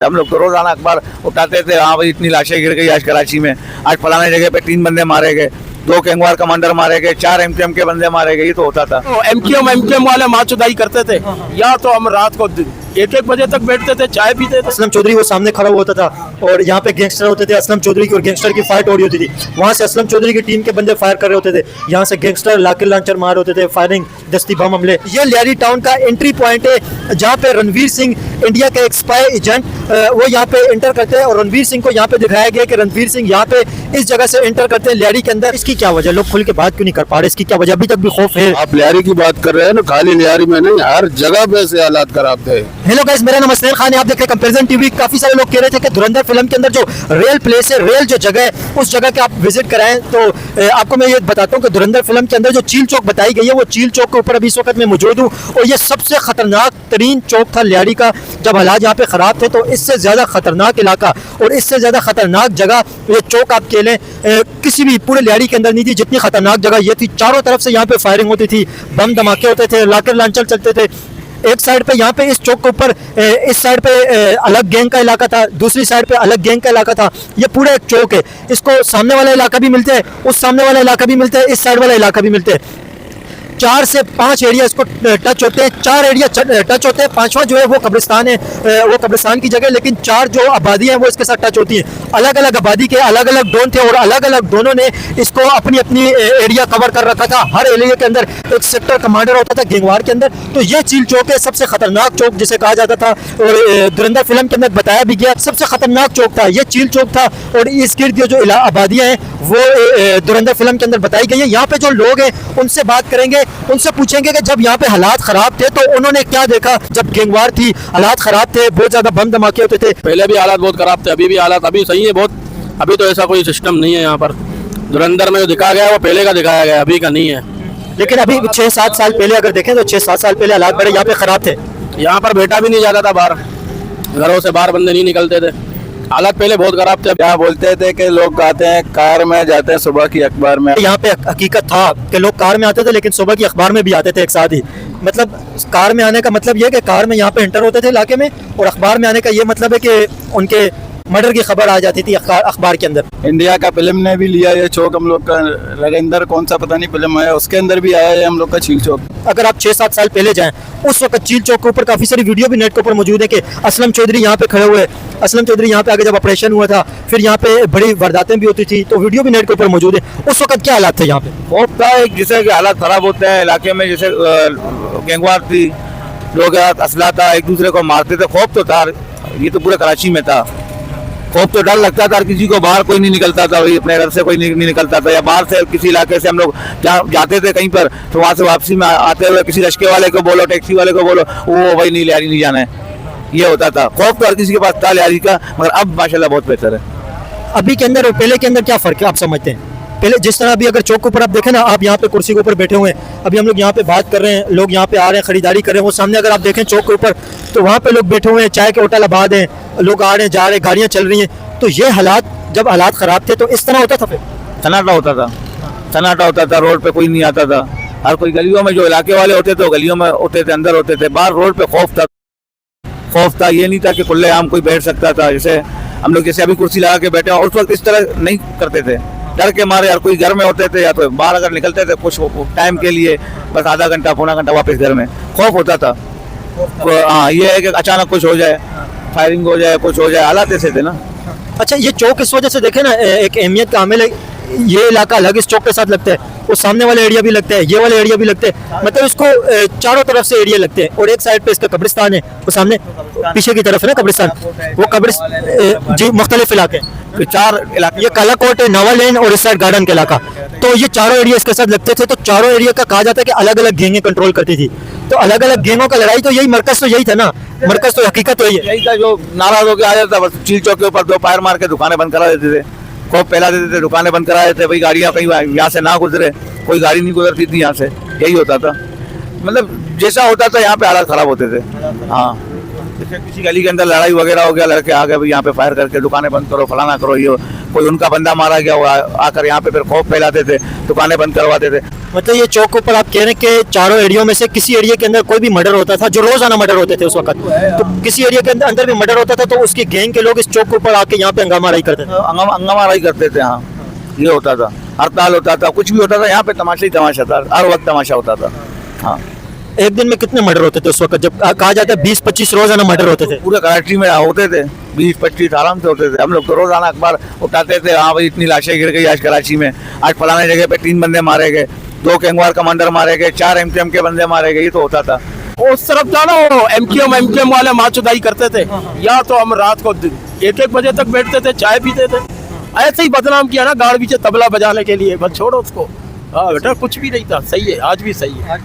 हम लोग तो रोजाना अखबार उठाते थे, हाँ भाई इतनी लाशें गिर गई आज कराची में, आज फलाने जगह पे 3 बंदे मारे गए, 2 गैंगवार कमांडर मारे गए, 4 एमक्यूएम के बंदे मारे गए, ये तो होता था। तो एमक्यूएम वाले मार चुदाई करते थे, या तो हम रात को 1-1 बजे तक बैठते थे, चाय पीते थे। असलम चौधरी वो सामने खड़ा हुआ होता था और यहाँ पे गैंगस्टर होते थे, असलम चौधरी की और गैंगस्टर की फाइट हो रही होती थी। वहाँ से असलम चौधरी की टीम के बंदे फायर कर रहे होते थे, यहाँ से गैंगस्टर लाकर लांचर मार होते थे, फायरिंग, दस्ती बम हमले। ये लियारी टाउन का एंट्री पॉइंट है जहाँ पे रणवीर सिंह इंडिया के एक स्पाई एजेंट वो यहाँ पे एंटर करते हैं और रणवीर सिंह को यहाँ पे दिखाया गया कि रणवीर सिंह यहाँ पे इस जगह से एंटर करते हैं लियारी के अंदर। इसकी क्या वजह, लोग खुल के बात क्यों नहीं कर पा रहे, इसकी क्या वजह? अभी तक भी खौफ है। आप लियारी की बात कर रहे हैं ना, खाली लियारी में नहीं, हर जगह पे से हालात खराब थे। हेलो गाइस, मेरा नाम असलैन खान है, आप देख रहे हैं कंपैरिजन टीवी। काफी सारे लोग कह रहे थे कि धुरंधर फिल्म के अंदर जो रियल प्लेस है, रियल जो जगह है, उस जगह के आप विजिट कराएं। तो आपको मैं ये बताता हूँ कि धुरंधर फिल्म के अंदर जो चील चौक बताई गई है, वो चील चौक के ऊपर अभी इस वक्त मैं मौजूद हूँ और ये सबसे खतरनाक तरीन चौक था लियारी का। जब हालात यहाँ पे खराब थे तो इससे ज्यादा खतरनाक इलाका और इससे ज्यादा खतरनाक जगह ये चौक आप कह लें किसी भी पूरे लियारी के अंदर नहीं थी जितनी खतरनाक जगह ये थी। चारों तरफ से यहाँ पे फायरिंग होती थी, बम धमाके होते थे, लाकर लांचर चलते थे। एक साइड पे यहाँ पे इस चौक के ऊपर इस साइड पे अलग गैंग का इलाका था, दूसरी साइड पे अलग गैंग का इलाका था। ये पूरा एक चौक है, इसको सामने वाला इलाका भी मिलता है, उस सामने वाला इलाका भी मिलता है, इस साइड वाला इलाका भी मिलता है। 4 से 5 एरिया इसको टच होते हैं, 4 एरिया टच होते हैं। 5वां जो है वो कब्रिस्तान है, वो कब्रिस्तान की जगह, लेकिन 4 जो आबादी हैं वो इसके साथ टच होती हैं। अलग अलग आबादी के अलग अलग डोन थे और अलग अलग डोनों ने इसको अपनी अपनी एरिया कवर कर रखा था। हर एरिया के अंदर एक सेक्टर कमांडर होता था गैंगवार के अंदर। तो ये चील चौक है, सबसे खतरनाक चौक जिसे कहा जाता था और धुरंधर फिल्म के अंदर बताया भी गया सबसे खतरनाक चौक था, ये चील चौक था। और इस गिर्द जो आबादियाँ हैं वो धुरंधर फिल्म के अंदर बताई गई है। यहाँ पे जो लोग हैं उनसे बात करेंगे, उनसे पूछेंगे कि जब यहाँ पे हालात खराब थे तो उन्होंने क्या देखा। जब गैंगवार थी, हालात खराब थे, बहुत ज्यादा बम धमाके होते थे। पहले भी हालात बहुत खराब थे, अभी भी हालात अभी सही है बहुत। अभी तो ऐसा कोई सिस्टम नहीं है यहाँ पर। धुरंधर में जो दिखाया गया है वो पहले का दिखाया गया, अभी का नहीं है। लेकिन अभी 6-7 साल पहले अगर देखें तो 6-7 साल पहले हालात बड़े यहाँ पे खराब थे। यहाँ पर बैठा भी नहीं जाता था बाहर, घरों से बाहर बंदे नहीं निकलते थे। हालात पहले बहुत खराब थे। क्या बोलते थे कि लोग आते हैं कार में, जाते हैं सुबह की अखबार में। यहाँ पे हकीकत था कि लोग कार में आते थे लेकिन सुबह की अखबार में भी आते थे एक साथ ही। मतलब कार में आने का मतलब ये कि कार में यहाँ पे एंटर होते थे इलाके में, और अखबार में आने का ये मतलब है कि उनके मर्डर की खबर आ जाती थी अखबार के अंदर। इंडिया का फिल्म ने भी लिया ये चौक, हम लोग का रविंदर कौन सा पता नहीं फिल्म है, उसके अंदर भी आया है हम लोग का चील चौक। अगर आप 6-7 साल पहले जाएं, उस वक्त चील चौक के ऊपर काफी सारी वीडियो भी नेट के ऊपर मौजूद है कि असलम चौधरी यहाँ पे खड़े हुए। असलम चौधरी यहाँ पे आगे जब ऑपरेशन हुआ था, फिर यहाँ पे बड़ी वारदातें भी होती थी, तो वीडियो भी नेट के ऊपर मौजूद है। उस वक्त क्या हालात थे यहाँ पे? खौफ था एक, जैसे हालात खराब होते हैं इलाके में, जैसे गैंगवार थी, लोग असला था, एक दूसरे को मारते थे। खौफ तो था, ये तो पूरे कराची में था। खौफ तो डर लगता था, किसी को बाहर कोई नहीं निकलता था, वही अपने घर से कोई नहीं निकलता था, या बाहर से किसी इलाके से हम लोग जाते थे कहीं पर, तो वहाँ से वापसी में आते हुए किसी रिक्शे वाले को बोलो, टैक्सी वाले को बोलो, वो भाई नहीं लियारी नहीं जाना है, ये होता था। खौफ तो हर किसी के पास था लियारी का, मगर अब माशाल्लाह बहुत बेहतर है। अभी के अंदर और पहले के अंदर क्या फर्क है आप समझते हैं? पहले जिस तरह अभी अगर चौक के ऊपर आप देखें ना, आप यहाँ पे कुर्सी के ऊपर बैठे हुए हैं, अभी हम लोग यहाँ पे बात कर रहे हैं, लोग यहाँ पे आ रहे हैं, खरीदारी कर रहे हैं। वो सामने अगर आप देखें चौक के ऊपर, तो वहाँ पे लोग बैठे हुए हैं, चाय के होटल आबाद हैं, लोग आ रहे हैं, जा रहे हैं, गाड़ियाँ चल रही हैं। तो ये हालात, जब हालात खराब थे तो इस तरह होता था, फिर सन्नाटा होता था, सन्नाटा होता था, रोड पे कोई नहीं आता था। हर कोई गलियों में, जो इलाके वाले होते थे वो गलियों में होते थे, अंदर होते थे। बाहर रोड पे खौफ था, खौफ था। ये नहीं था कि खुलेआम कोई बैठ सकता था, जैसे हम लोग जैसे अभी कुर्सी लगा के बैठे हैं, उस वक्त इस तरह नहीं करते थे, डर के मारे। हर कोई घर में होते थे, या तो बाहर अगर निकलते थे कुछ टाइम के लिए, बस आधा घंटा पौना घंटा, वापस घर में। खौफ होता था। हाँ, ये है कि अचानक कुछ हो जाए, फायरिंग हो जाए, कुछ हो जाए, हालात ऐसे थे ना। अच्छा, ये चौक इस वजह से देखे ना एक अहमियत का हामिल है। ये इलाका अलग इस चौक के साथ लगता है, वो सामने वाले एरिया भी लगता है, ये वाले एरिया भी लगते हैं, मतलब इसको चारों तरफ से एरिया लगते हैं। और एक साइड पे इसका कब्रिस्तान है, वो सामने पीछे की तरफ है ना कब्रिस्तान, वो कब्रिस्तान जी मुख्तलिफ इलाके, तो 4 इलाके, ये कालाकोट है, नवा लेन और इस साइड गार्डन का इलाका। तो ये चारों एरिया इसके साथ लगते थे। तो चारों एरिया का कहा जाता है कि अलग अलग गैंगें कंट्रोल करती थी। तो अलग अलग गैंगों का लड़ाई, तो यही मरकज तो यही था ना, मरकज तो हकीकत तो यही था। जो नाराज होकर आ जाता, बस चील चौक के ऊपर 2 फायर मार के दुकानें बंद करा देते थे, खौफ फैला देते थे, दुकानें बंद करा देते, भाई गाड़ियाँ कहीं यहाँ से ना गुजरे, कोई गाड़ी नहीं गुजरती थी यहाँ से, यही होता था। मतलब जैसा होता था यहाँ पे हालात खराब होते थे। हाँ, जैसे किसी गली के अंदर लड़ाई वगैरह हो गया, लड़के आ गए भाई यहाँ पे फायर करके दुकानें बंद करो, फलाना करो, ये कोई उनका बंदा मारा गया, वो आकर यहाँ पे फिर खौफ फैलाते थे, दुकानें बंद करवाते थे। मतलब ये चौक के ऊपर आप कह रहे हैं कि चारों एरियो में से किसी एरिया के अंदर कोई भी मर्डर होता था, जो रोजाना मर्डर होते थे उस वक्त, तो किसी एरिया के अंदर भी मर्डर होता था तो उसकी गैंग के लोग इस चौक के ऊपर आके यहाँ पे हंगामाराई करते थे। हंगामाराई करते थे। हाँ, ये होता था, हड़ताल होता था, कुछ भी होता था, यहाँ पे तमाशा ही तमाशा था, हर वक्त तमाशा होता था। हाँ, एक दिन में कितने मर्डर होते थे उस वक्त, जब कहा जाता है 20-25 रोजाना मर्डर होते थे? पूरे कराची में होते थे 20-25 आराम से होते थे। हम लोग तो रोजाना अखबार उठाते थे, हाँ भाई इतनी लाशें गिर गई आज कराची में, आज फलाने जगह पे 3 बंदे मारे गए, 2 गैंगवार कमांडर मारे गए, 4 MKM के बंदे मारे गए, ये तो होता था। उस तरफ था ना वो एमकेएम वाले मार चुदाई करते थे। या तो हम रात को 1-1 बजे तक बैठते थे, चाय पीते थे। ऐसे ही बदनाम किया ना गाड़ पीछे तबला बजाने के लिए, बस छोड़ो उसको। हाँ बेटा, कुछ भी नहीं था, सही है, आज भी सही है।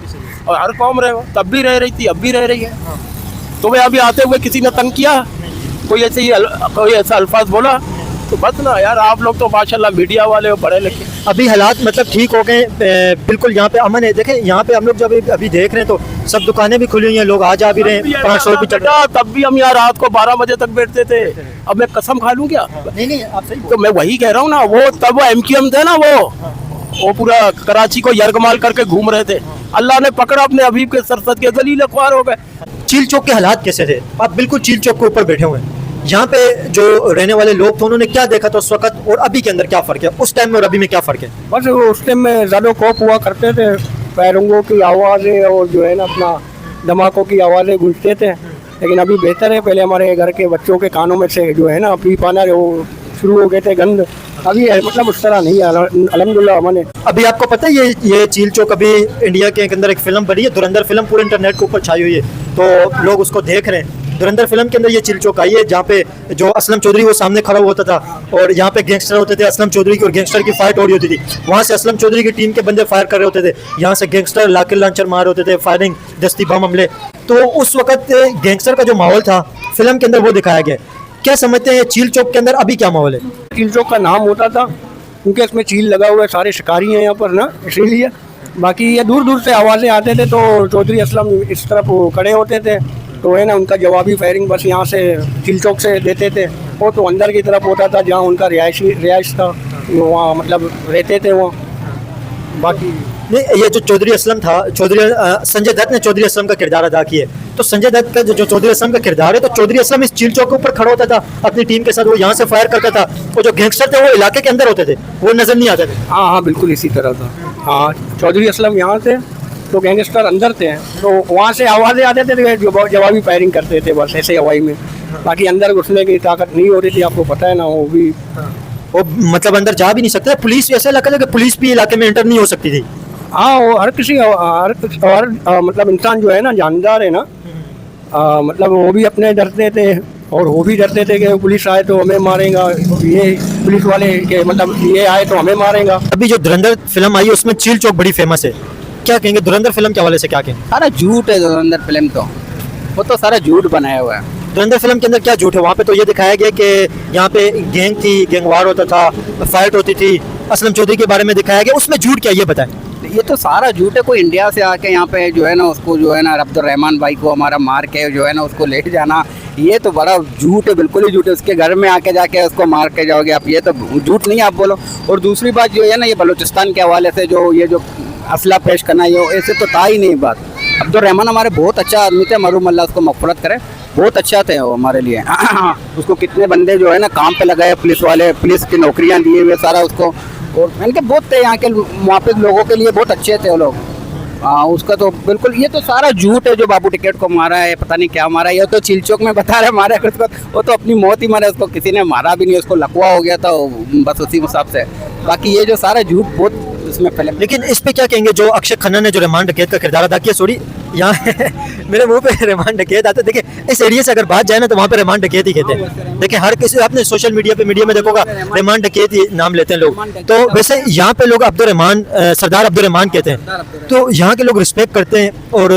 और हर कौम रहे हो, तब भी रह रही थी, अब भी रह रही है। तो मैं अभी आते हुए किसी ने तंग किया, कोई ऐसा अल्फाज बोला, तो बस ना यार, आप लोग तो माशाल्लाह मीडिया वाले हो, पढ़े लिखे। अभी हालात मतलब ठीक हो गए, बिल्कुल यहाँ पे अमन है। देखें यहाँ पे हम लोग जब अभी देख रहे हैं तो सब दुकानें भी खुली हुई हैं, लोग आ जा भी रहे हैं, 500 रुपये चढ़ रहा। तब भी हम यहाँ रात को 12 बजे तक बैठते थे। अब मैं कसम खा लूँ क्या? नहीं आप सही तो मैं वही कह रहा हूँ ना, वो तब वो MKM थे ना, वो पूरा कराची को यरगमाल करके घूम रहे थे। अल्लाह ने पकड़ा अपने हबीब के सरसद के, जलील अखबार हो गए। चील चौक के हालात कैसे थे? आप बिल्कुल चील चौक के ऊपर बैठे हुए हैं, यहाँ पे जो रहने वाले लोग थे उन्होंने क्या देखा था उस वक्त और अभी के अंदर क्या फर्क है, उस टाइम में और अभी में क्या फर्क है? बस उस टाइम में ज़्यादा खौफ हुआ करते थे, पैरों की आवाज़ें और जो है ना अपना धमाकों की आवाज़ें गूंजते थे। लेकिन अभी बेहतर है, पहले हमारे घर के बच्चों के कानों में से जो है ना पी पाना वो शुरू हो गए थे गंद, अभी मतलब उस तरह नहीं है अल्हम्दुलिल्लाह। मैंने अभी आपको पता है ये चील चौक अभी इंडिया के अंदर एक फिल्म बनी है, धुरंधर फिल्म, पूरे इंटरनेट के ऊपर छाई हुई है, तो लोग उसको देख रहे हैं। धुरंधर फिल्म के अंदर ये चील चौक आई है जहाँ पे जो असलम चौधरी वो सामने खड़ा होता था और यहाँ पे गैंगस्टर होते थे, असलम चौधरी की और गैंगस्टर की फाइट हो रही होती थी। वहाँ से असलम चौधरी की टीम के बंदे फायर कर रहे होते थे, यहाँ से गैंगस्टर लाकिर लांचर मार होते थे, फायरिंग, दस्ती बम हमले। तो उस वक्त गैंगस्टर का जो माहौल था फिल्म के अंदर वो दिखाया गया। क्या समझते हैं चील चौक के अंदर अभी क्या माहौल है? चील चौक का नाम होता था क्योंकि इसमें चील लगा हुआ है, सारे शिकारी हैं यहाँ पर ना, इसीलिए। बाकी ये दूर दूर से आवाज़ें आते थे तो चौधरी असलम इस तरफ खड़े होते थे, तो है ना उनका जवाबी फायरिंग बस यहाँ से चील चौक से देते थे। वो तो अंदर की तरफ होता था जहाँ उनका रिहाइश था, वहाँ मतलब रहते थे वो। बाकी नहीं, ये जो चौधरी असलम था, संजय दत्त ने चौधरी असलम का किरदार अदा किया है, तो संजय दत्त का जो चौधरी असलम का किरदार है, तो चौधरी असलम इस चील चौक के ऊपर खड़ा होता था अपनी टीम के साथ, वो यहाँ से फायर करता था, और जो गैंगस्टर थे वो इलाके के अंदर होते थे, वो नजर नहीं आते थे। हाँ बिल्कुल इसी तरह था। हाँ, चौधरी असलम यहाँ थे तो गैंगस्टर अंदर थे, तो वहाँ से आवाज़ें आते थे, जवाबी फायरिंग करते थे बस ऐसे हवाई में। बाकी अंदर घुसने की ताकत नहीं हो रही थी, आपको पता है ना। वो भी वो मतलब अंदर जा भी नहीं सकते, पुलिस ऐसा लगा था कि पुलिस भी इलाके में एंटर नहीं हो सकती थी। हाँ, वो हर मतलब इंसान जो है ना जानदार है ना, मतलब वो भी अपने डरते थे और वो भी डरते थे कि पुलिस आए तो हमें मारेगा, ये पुलिस वाले के मतलब ये आए तो हमें मारेगा। अभी जो धुरंधर फिल्म आई है उसमें चील चौक बड़ी फेमस है, क्या कहेंगे धुरंधर फिल्म के हवाले से? क्या कहेंगे? सारा झूठ है धुरंधर फिल्म, तो वो तो सारा झूठ बनाया हुआ है। धुरंधर फिल्म के अंदर क्या झूठ है? वहाँ पे तो ये दिखाया गया कि यहाँ पे गैंग थी, गैंगवार होता था, फाइट होती थी, असलम चौधरी के बारे में दिखाया गया, उसमें झूठ क्या ये बताएं? ये तो सारा झूठ है। कोई इंडिया से आके यहाँ पे जो है ना उसको जो है ना अब्दुर्रहमान भाई को हमारा मार के जो है ना उसको ले जाना, ये तो बड़ा झूठ है, बिल्कुल ही झूठ है। उसके घर में आके जाके उसको मार के जाओगे आप, ये तो झूठ नहीं आप बोलो। और दूसरी बात जो है ना, ये बलूचिस्तान के हवाले से जो ये जो असला पेश करना, ये ऐसे तो था ही नहीं बात। अब्दुर्रहमान हमारे बहुत अच्छा आदमी थे, मरूम अल्लाह उसको मग़फ़िरत करे, बहुत अच्छा थे वो हमारे लिए। उसको कितने बंदे जो है ना काम पे लगाए, पुलिस वाले, पुलिस की नौकरियाँ दिए हुए सारा उसको, और इनके बहुत थे यहाँ के मुआफ़िक़ लोगों के लिए बहुत अच्छे थे वो लोग। उसका तो बिल्कुल ये तो सारा झूठ है। जो बाबू टिकट को मारा है, पता नहीं क्या मारा है, ये तो चील चौक में बता रहे मारा है उसको, वो तो अपनी मौत ही मारा, उसको किसी ने मारा भी नहीं, उसको लकवा हो गया था बस उसी हिसाब से। बाकी ये जो सारा झूठ बहुत इसमें फिल्म। लेकिन इस पे क्या कहेंगे जो अक्षय खन्ना ने जो रहमान डकैत का किरदार अदा किया? सॉरी यहाँ मेरे मुंह पे रहमान डकैत आता है। देखिए इस एरिया से अगर बात जाए ना तो वहाँ पे रहमान डकैत ही कहते हैं। देखिए हर किसी, आपने सोशल मीडिया में देखोगा रहमान डकैत ही नाम लेते हैं लोग। तो वैसे यहाँ पे लोग अब्दुर्रहमान, सरदार अब्दुर्रहमान कहते हैं, तो यहाँ के लोग रिस्पेक्ट करते हैं। और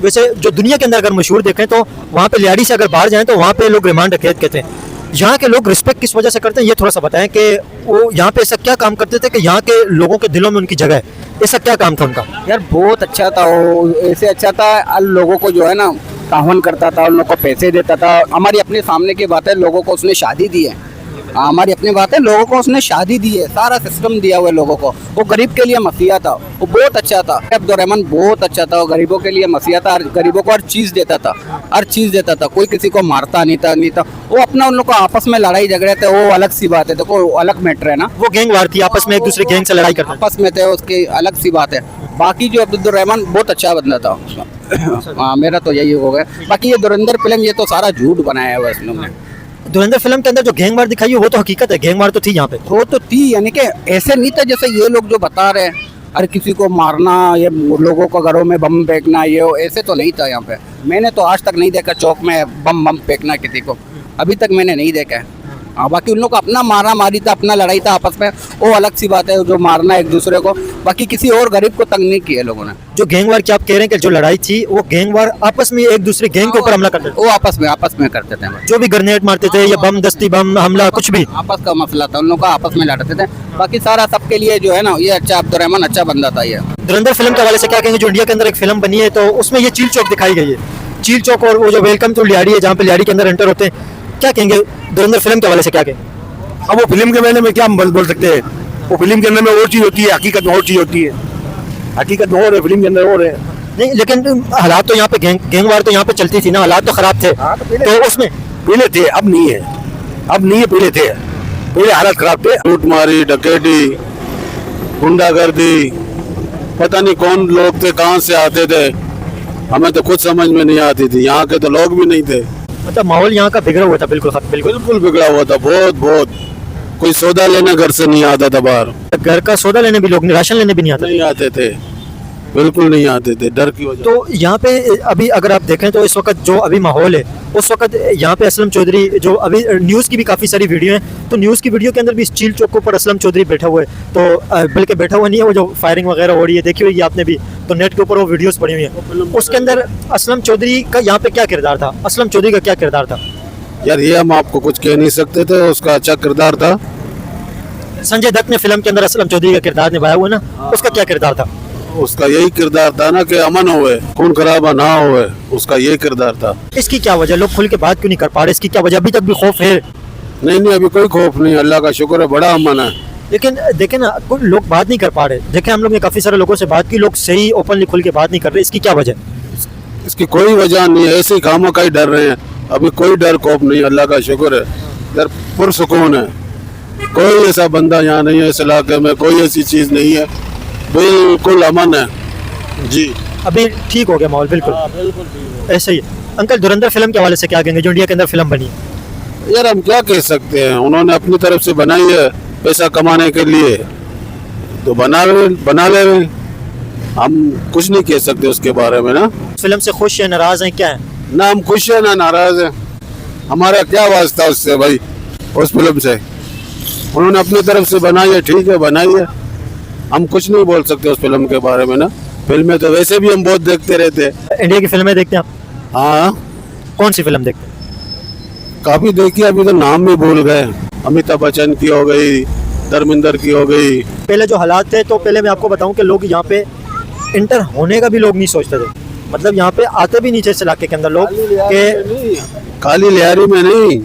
वैसे जो दुनिया के अंदर अगर मशहूर देखें तो वहाँ पे लियाड़ी से अगर बाहर जाएँ तो वहाँ पे लोग रहमान डकैत कहते हैं। यहाँ के लोग रिस्पेक्ट किस वजह से करते हैं, ये थोड़ा सा बताएं कि वो यहाँ पे ऐसा क्या काम करते थे कि यहाँ के लोगों के दिलों में उनकी जगह है? ऐसा क्या काम था उनका? यार बहुत अच्छा था वो, ऐसे अच्छा था, लोगों को जो है ना तावन करता था, उन लोगों को पैसे देता था। हमारी अपने सामने की बात है, लोगों को उसने शादी दी है, हमारी अपनी बात है, लोगों को उसने शादी दी है, सारा सिस्टम दिया हुआ है लोगों को। वो गरीब के लिए मसीहा था, वो बहुत अच्छा था। अब्दुर्रहमान बहुत अच्छा था, वो गरीबों के लिए मसीहा था, गरीबों को हर चीज़ देता था, हर चीज़ देता था, कोई किसी को मारता नहीं था। वो अपना उन लोग को आपस में लड़ाई झगड़े थे, वो अलग सी बात है, देखो अलग मैटर है ना। वो गैंग वार थी, आपस में एक दूसरे गैंग से लड़ाई करते आपस में थे, उसकी अलग सी बात है। बाकी जो अब्दुर्रहमान बहुत अच्छा बंदा था। हाँ, मेरा तो यही हो गया। बाकी ये धुरंधर फिल्म, ये तो सारा झूठ बनाया हुआ है इस लोग ने। धुरंधर फिल्म के अंदर जो गैंग वार दिखाई है वो तो हकीकत है, गैंग वार तो थी यहाँ पे। वो तो थी, यानी कि ऐसे नहीं था जैसे ये लोग जो बता रहे हैं, अरे किसी को मारना, ये लोगों को घरों में बम फेंकना, ये ऐसे तो नहीं था यहाँ पे। मैंने तो आज तक नहीं देखा चौक में बम फेंकना किसी को, अभी तक मैंने नहीं देखा है। हाँ, बाकी उन लोग का अपना मारा मारी था, अपना लड़ाई था आपस में, वो अलग सी बात है, जो मारना एक दूसरे को। बाकी किसी और गरीब को तंग नहीं किया लोगों ने। जो गैंग वार की आप कह रहे हैं कि जो लड़ाई थी वो गैंग वार आपस में एक दूसरे गैंग के ऊपर हमला करते थे, वो आपस में करते थे, जो भी ग्रेनेड मारते थे या बम दस्ती बम हमला कुछ भी आपस का मसला था, उन लोग का आपस में लड़ते थे। बाकी सारा सबके लिए जो है ना, ये अच्छा अब्दुर्रहमान अच्छा बंदा था। ये धुरंधर फिल्म के हवाले से क्या कहेंगे? जो इंडिया के अंदर एक फिल्म बनी है तो उसमें ये चील चौक दिखाई गई है, चील चौक और वो जो वेलकम टू लियाड़ी है जहाँ पे लियाड़ी के अंदर एंटर होते हैं, क्या कहेंगे धुरंधर फिल्म के हवाले से? क्या कहेंगे? अब वो फिल्म के बारे में क्या हम बोल सकते हैं? वो फिल्म के अंदर में और चीज होती है, हकीकत में और चीज होती है। हकीकत में और है, फिल्म के अंदर और है। नहीं, लेकिन हालात तो यहाँ पे गैंग वार तो यहाँ पे चलती थी ना, हालात तो खराब थे। तो उसमें पहले थे, अब नहीं है, अब नहीं है, पहले थे, पहले हालात खराब थे। लूटमारी, डकैती, गुंडागर्दी, पता नहीं कौन लोग थे, कहाँ से आते थे, हमें तो कुछ समझ में नहीं आती थी। यहाँ के तो लोग भी नहीं थे, मतलब माहौल यहाँ का बिगड़ा हुआ था, बिल्कुल बिल्कुल बिगड़ा हुआ था, बहुत। कोई सौदा लेने घर से नहीं आता था बाहर, घर का सौदा लेने भी लोग राशन लेने भी नहीं आते। नहीं आते थे, बिल्कुल नहीं आते थे, डर की वजह। तो यहाँ पे अभी अगर आप देखें तो इस वक्त जो अभी माहौल है, उस वक्त यहाँ पे असलम चौधरी, जो अभी न्यूज़ की भी काफ़ी सारी वीडियो हैं, तो न्यूज़ की वीडियो के अंदर भी इस चील चौक के ऊपर असलम चौधरी बैठा हुआ है। तो बल्कि बैठा हुआ नहीं है, वो जो फायरिंग वगैरह हो रही है देखी हुई है आपने भी, तो नेट के ऊपर वो वीडियोस पड़ी हुई हैं। उसके अंदर असलम चौधरी का यहाँ पे क्या किरदार था? असलम चौधरी का क्या किरदार था? यार ये हम आपको कुछ कह नहीं सकते थे, उसका अच्छा किरदार था। संजय दत्त ने फिल्म के अंदर असलम चौधरी का किरदार निभाया हुआ ना, उसका क्या किरदार था? उसका यही किरदार था ना कि अमन होए, खून खराबा ना होए, उसका ये किरदार था। इसकी क्या वजह, लोग खुल के बात क्यों नहीं कर पा रहे? इसकी क्या वजह? अभी तक भी खौफ है? नहीं, अभी कोई खौफ नहीं, अल्लाह का शुक्र है, बड़ा अमन है। लेकिन देखें ना, कोई लोग बात नहीं कर पा रहे। देखें, हम लोग ने काफ़ी सारे लोगों से बात की, लोग सही ओपनली खुल के बात नहीं कर रहे। इसकी क्या वजह? इसकी कोई वजह नहीं है, ऐसे ही खामा का ही डर रहे हैं। अभी कोई डर खौफ नहीं, अल्लाह का शुक्र है, इधर पुरसुकून है। कोई ऐसा बंदा यहाँ नहीं है इस इलाके में, कोई ऐसी चीज़ नहीं है, बिल्कुल अमन है जी। अभी ठीक हो गया माहौल? बिल्कुल ऐसे ही। अंकल, धुरंधर फिल्म के हवाले से क्या कहेंगे, जो इंडिया के अंदर फिल्म बनी है? यार हम क्या कह सकते हैं, उन्होंने अपनी तरफ से बनाई है पैसा कमाने के लिए, तो बना ले रहे, हम कुछ नहीं कह सकते उसके बारे में ना। फिल्म से खुश है, नाराज हैं, क्या है? ना हम खुश हैं ना नाराज हैं, हमारा क्या वास्ता उससे भाई, उस फिल्म से। उन्होंने अपनी तरफ से बनाई है, ठीक है बनाई है, हम कुछ नहीं बोल सकते उस फिल्म के बारे में ना। फिल्में तो वैसे भी हम बहुत देखते रहते हैं। इंडिया की फिल्में देखते हैं आप? हाँ, कौन सी फिल्म देखते हैं? काफी देखी, अभी तो नाम भी भूल गए। अमिताभ बच्चन की हो गई, धर्मेंद्र की हो गई। पहले जो हालात थे, तो पहले मैं आपको बताऊं कि लोग यहाँ पे इंटर होने का भी लोग नहीं सोचते थे, मतलब यहाँ पे आते भी नीचे इस इलाके के अंदर लोग के। खाली लियारी में नहीं,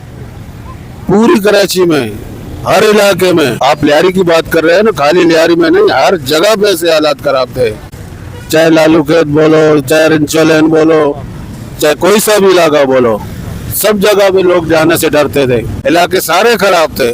पूरी कराची में, हर इलाके में। आप लियारी की बात कर रहे हैं ना, खाली लियारी में नहीं, हर जगह पे से हालात खराब थे। चाहे लालू खेत बोलो, चाहे रिंचोलेन बोलो, चाहे कोई सा भी इलाका बोलो, सब जगह पे लोग जाने से डरते थे। इलाके सारे खराब थे,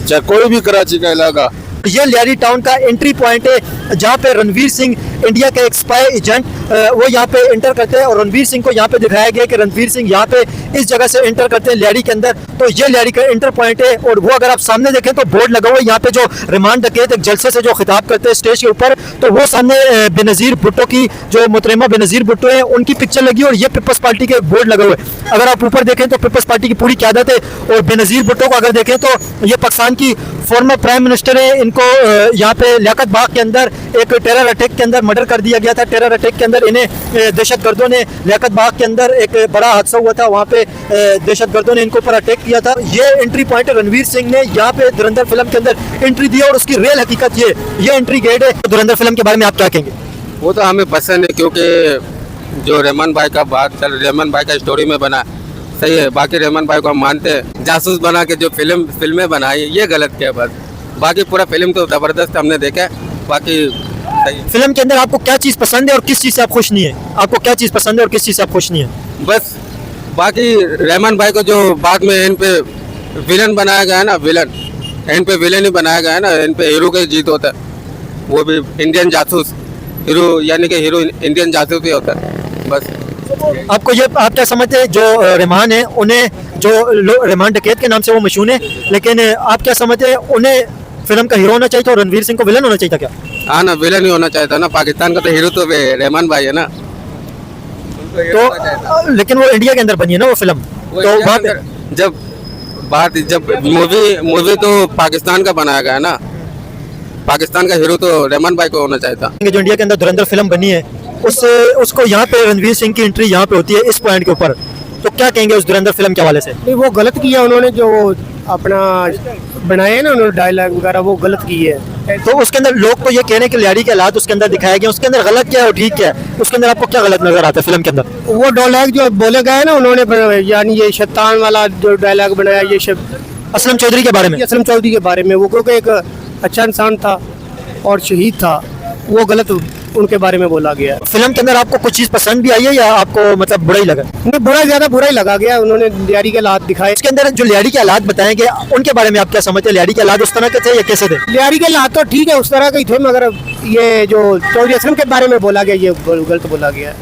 चाहे कोई भी कराची का इलाका। ये लियारी टाउन का एंट्री पॉइंट है, जहाँ पे रणवीर सिंह, इंडिया का एक स्पाई एजेंट, वो यहाँ पे एंटर करते हैं। और रणवीर सिंह को यहाँ पे दिखाया गया कि रणवीर सिंह यहाँ पे इस जगह से एंटर करते हैं लियारी के अंदर। तो ये लियारी का एंटर पॉइंट है। और वो अगर आप सामने देखें तो बोर्ड लगा हुआ है यहाँ पे, जो रिमांड डकैत एक जलसे से जो खिताब करते हैं स्टेज के ऊपर, तो वो सामने बेनज़ीर भुट्टो की, जो मोहतरमा बेनज़ीर भुट्टो है, उनकी पिक्चर लगी और ये पीपल्स पार्टी के बोर्ड लगा हुआ है। अगर आप ऊपर देखें तो पीपल्स पार्टी की पूरी क़यादत है। और बेनज़ीर भुट्टो को अगर देखें तो ये पाकिस्तान की फॉर्मर प्राइम मिनिस्टर है। इनको यहाँ पे लियाकत बाग के अंदर एक टेरर अटैक के अंदर मर्डर कर दिया गया था। टेरर अटैक के अंदर इन्हें दहशतगर्दों ने, लियाकत बाग के अंदर एक बड़ा हादसा हुआ था, वहाँ पे दहशतगर्दों ने इनको ऊपर अटैक किया था। ये एंट्री पॉइंट है, रणवीर सिंह ने यहाँ पे धुरंधर फिल्म के अंदर एंट्री दी और उसकी रियल हकीकत ये एंट्री गेट है। धुरंधर फिल्म के बारे में आप क्या कहेंगे? वो तो हमें पसंद है, क्योंकि जो रहमान भाई का बात चल, रहमान भाई का स्टोरी में बना, सही है। बाकी रहमान भाई को हम मानते हैं, जासूस बना के जो फिल्में बनाई ये गलत किया बस। बाकी पूरा फिल्म तो जबरदस्त हमने देखा है, बाकी सही है। फिल्म के अंदर आपको क्या चीज़ पसंद है और किस चीज़ से आप खुश नहीं है? आपको क्या चीज़ पसंद है और किस चीज़ से आप खुश नहीं है? बस बाकी रहमान भाई को जो बाद में इन पे विलन बनाया गया है ना, विलन इन पे विलन ही बनाया गया है ना, इन पे हीरो का ही जीत होता है। वो भी इंडियन जासूस हीरो, यानी कि हीरो इंडियन जासूस ही होता है बस। आपको ये आप क्या समझते हैं जो रहमान है उन्हें जो रहमान डकैत के नाम से वो मशहूर है, लेकिन आप क्या समझते हैं उन्हें फिल्म का हीरो होना चाहिए था और रणवीर सिंह को विलन होना चाहिए था क्या? हाँ ना, विलन ही होना चाहिए था ना। पाकिस्तान का तो हीरो तो रहमान भाई है ना। तो लेकिन वो इंडिया के अंदर बनी है ना वो फिल्म, तो वहाँ पे जब मूवी तो पाकिस्तान का बनाया गया है ना, पाकिस्तान का हीरो तो रहमान भाई को होना चाहिए था। जो इंडिया के अंदर धुरंधर फिल्म बनी है उसको यहाँ पे रणवीर सिंह की एंट्री यहाँ पे होती है इस पॉइंट के ऊपर, तो क्या कहेंगे उस धुरंधर फिल्म के हवाले से? नहीं, वो गलत किया उन्होंने, जो अपना बनाए ना उन्होंने डायलॉग वगैरह, वो गलत की है। तो उसके अंदर लोग तो ये कह रहे हैं कि लियारी के हालात उसके अंदर दिखाए गए, उसके अंदर गलत क्या है और ठीक क्या है? उसके अंदर आपको क्या गलत नजर आता है फिल्म के अंदर? वो डायलॉग जो बोले गए ना उन्होंने, यानी ये शैतान वाला जो डायलॉग बनाया ये असलम चौधरी के बारे में, असलम चौधरी के बारे में, वो क्योंकि एक अच्छा इंसान था और शहीद था, वो गलत उनके बारे में बोला गया। फिल्म के अंदर आपको कुछ चीज पसंद भी आई है या आपको मतलब बुरा ही लगा? नहीं, बुरा ही लगा गया। उन्होंने लियारी के हालात दिखाए। इसके अंदर जो लियारी के हालात बताए गए उनके बारे में आप क्या समझते हैं? लियारी के हालात उस तरह के थे या कैसे थे? लियारी के हालात तो ठीक है, उस तरह के ही थे, मगर ये जो चौधरी असलम के बारे में बोला गया ये गलत बोला गया।